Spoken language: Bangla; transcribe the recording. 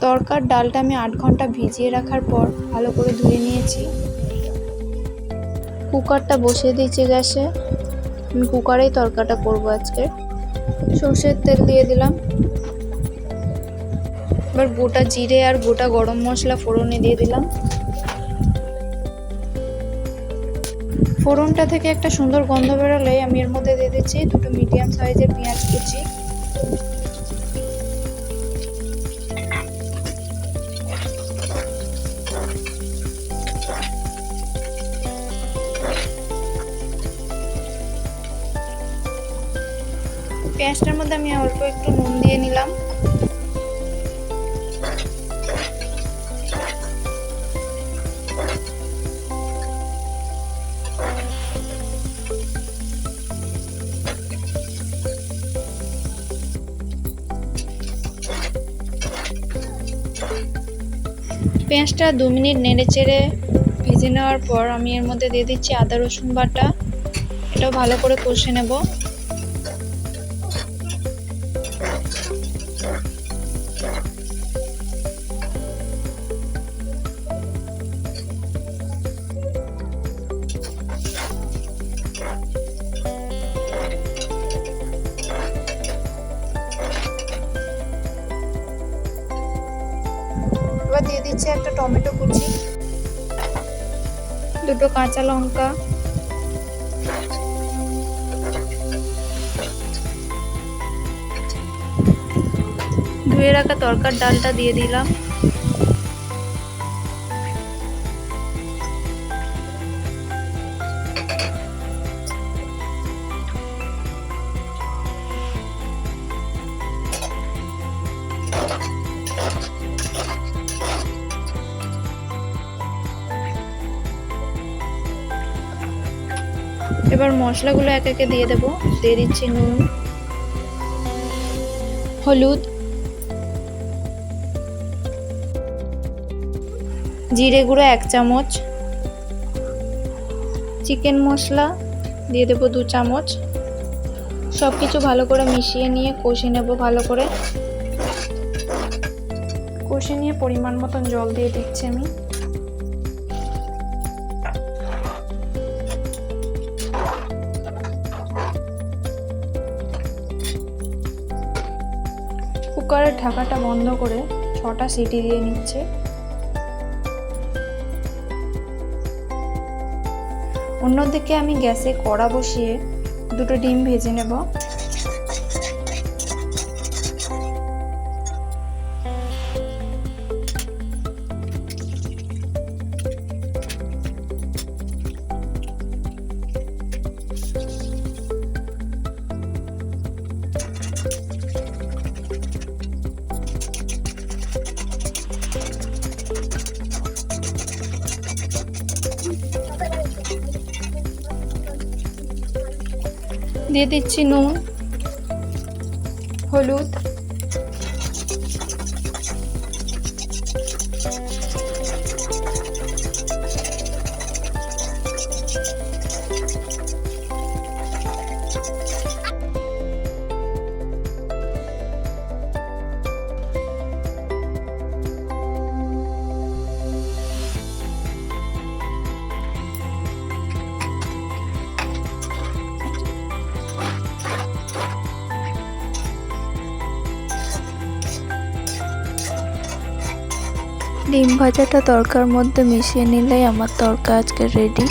তরকার ডালটা আমি 8 ঘন্টা ভিজিয়ে রাখার পর ভালো করে ধুয়ে নিয়েছি। কুকারটা বসিয়ে দিয়েছি গ্যাসে। আমি কুকারেই তরকাটা করবো আজকে। সর্ষের তেল দিয়ে দিলাম। এবার গোটা জিরে আর গোটা গরম মশলা ফোড়নে দিয়ে দিলাম। ফোড়নটা থেকে একটা সুন্দর গন্ধ বেরোলেই আমি এর মধ্যে দিয়ে দিচ্ছি 2 মিডিয়াম সাইজের পেঁয়াজ কুচি। পেঁয়াজটার মধ্যে আমি অল্প একটু নুন দিয়ে নিলাম। পেঁয়াজটা 2 মিনিট নেড়ে চেড়ে ভেজে নেওয়ার পর আমি এর মধ্যে দিয়ে দিচ্ছি আদা রসুন বাটা। এটাও ভালো করে কষে নেব। এবার দিয়ে দিচ্ছি একটা টমেটো কুচি, 2 কাঁচা লঙ্কা, ধুয়ে রাখা তরকার ডালটা দিয়ে দিলাম। এবার মশলাগুলো এক একে দিয়ে দেবো। দিয়ে দিচ্ছি নুন, হলুদ, জিরে গুঁড়ো 1 চামচ, চিকেন মশলা দিয়ে দেবো 2 চামচ। সব কিছু ভালো করে মিশিয়ে নিয়ে কষে নেব। ভালো করে কষে নিয়ে পরিমাণ মতন জল দিয়ে দিচ্ছি আমি। কুকারের ঢাকাটা বন্ধ করে 6টা সিটি দিয়ে নিচ্ছে। অন্যদিকে আমি গ্যাসে কড়া বসিয়ে 2টো ডিম ভেজে নেব। দিয়ে দিচ্ছি নুন, হলুদ, ডিম ভাজাটা তরকার মধ্যে মিশিয়ে নিলেই আমার তরকা আজকে রেডি।